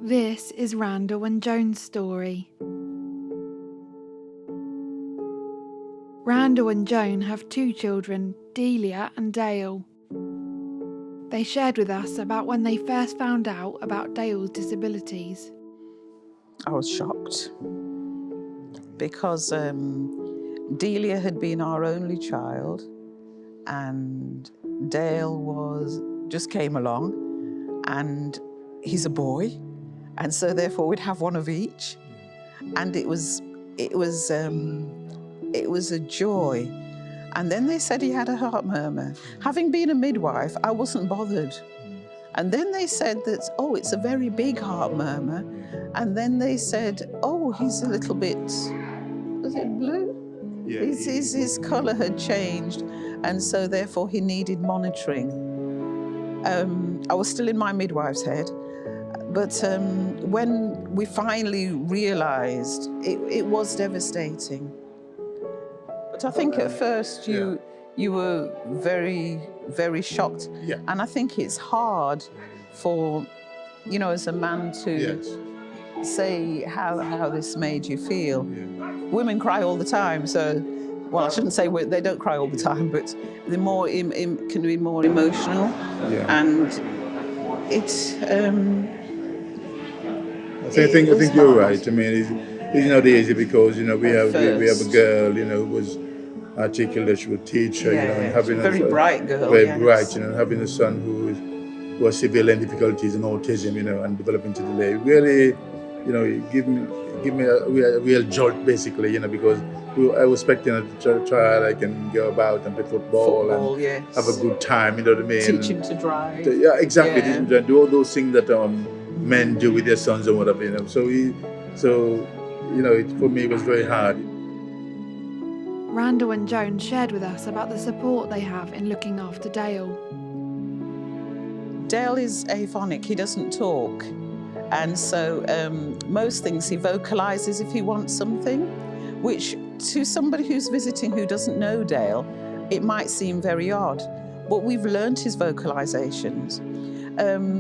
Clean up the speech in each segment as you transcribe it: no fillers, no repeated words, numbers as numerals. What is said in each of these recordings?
This is Randall and Joan's story. Randall and Joan have 2 children, Delia and Dale. They shared with us about when they first found out about Dale's disabilities. I was shocked because Delia had been our only child and Dale just came along, and he's a boy, and so therefore we'd have one of each, and it was a joy. And then they said he had a heart murmur. Having been a midwife, I wasn't bothered. And then they said that, oh, it's a very big heart murmur. And then they said, oh, he's a little bit, was it blue? Yeah, His colour had changed, and so therefore he needed monitoring. I was still in my midwife's head, but when we finally realised, it was devastating. But I think at first you were very, very shocked. Yeah. And I think it's hard for, as a man to say how this made you feel. Yeah. Women cry all the time, so, well, I shouldn't say they don't cry all the time, but they're more can be more emotional. Yeah. And it's I think you're right. I mean, it's not easy because we have a girl who was articulate. She was a teacher, and having very bright girl, very bright, having a son who has severe learning difficulties and autism, and developmental delay. Really, give me a real jolt, basically, because I was expecting a child I can go about and play football and have a good time. You know what I mean? Teach him to drive. Yeah, exactly. Yeah. Do all those things that men do with their sons and whatever. So for me it was very hard. Randall and Joan shared with us about the support they have in looking after Dale. Dale is aphonic, he doesn't talk. And so most things he vocalises if he wants something, which to somebody who's visiting who doesn't know Dale, it might seem very odd. But we've learnt his vocalisations.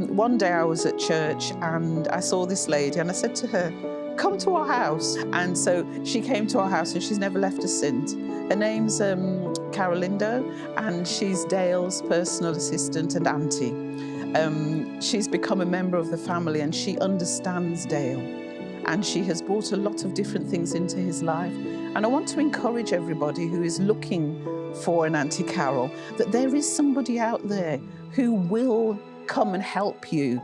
One day I was at church and I saw this lady and I said to her, come to our house. And so she came to our house and she's never left us since. Her name's Carolindo, and she's Dale's personal assistant and auntie. She's become a member of the family and she understands Dale. And she has brought a lot of different things into his life. And I want to encourage everybody who is looking for an Auntie Carol that there is somebody out there who will come and help you.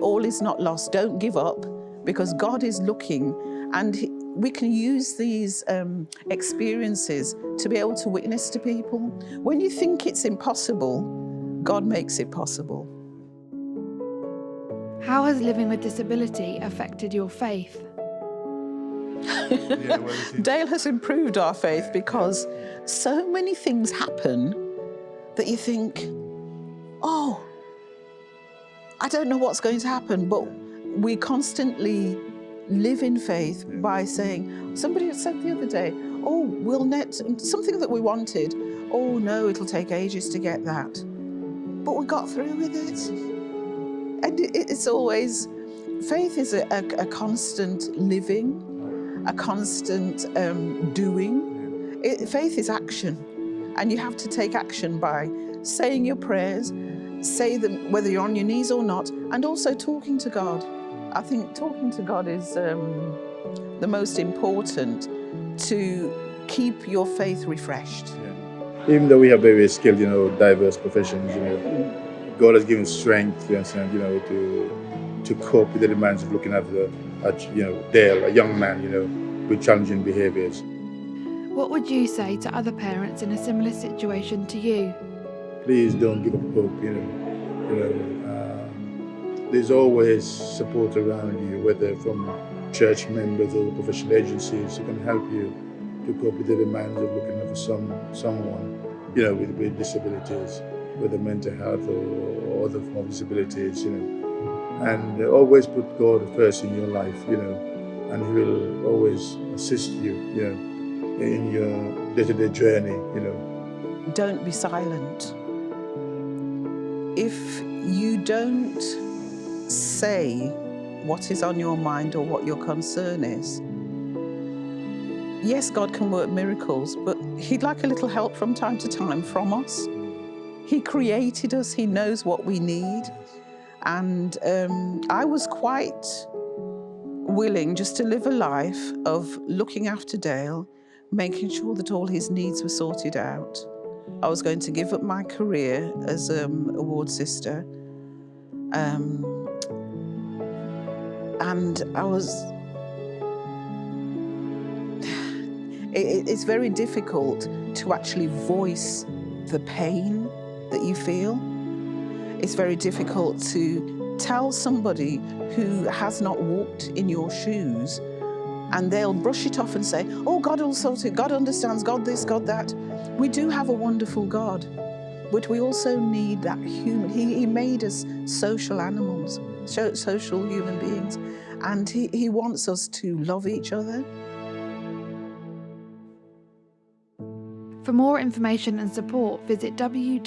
All is not lost. Don't give up, because God is looking, and we can use these experiences to be able to witness to people. When you think it's impossible, God makes it possible. How has living with disability affected your faith? Dale has improved our faith because so many things happen that you think, oh, I don't know what's going to happen, but we constantly live in faith by saying, somebody had said the other day, oh, we'll net something that we wanted. Oh no, it'll take ages to get that. But we got through with it. And it's always, faith is a constant living, a constant doing. Faith is action, and you have to take action by saying your prayers, say them whether you're on your knees or not, and also talking to God. I think talking to God is the most important to keep your faith refreshed. Yeah. Even though we have very skilled, diverse professions, God has given strength, to cope with the demands of looking after, Dale, a young man, with challenging behaviours. What would you say to other parents in a similar situation to you? Please don't give up hope, there's always support around you, whether from church members or professional agencies who can help you to cope with the demands of looking after someone, with disabilities, whether mental health or other form of disabilities, And always put God first in your life, and He will always assist you, in your day-to-day journey, Don't be silent. If you don't say what is on your mind or what your concern is. Yes, God can work miracles, but He'd like a little help from time to time from us. He created us, He knows what we need. And I was quite willing just to live a life of looking after Dale, making sure that all his needs were sorted out. I was going to give up my career as a ward sister. And I was... It's very difficult to actually voice the pain that you feel. It's very difficult to tell somebody who has not walked in your shoes, and they'll brush it off and say, oh, God will sort it, God understands, God this, God that. We do have a wonderful God, but we also need that human. He made us social animals, social human beings, and he wants us to love each other. For more information and support, visit www.asna.info.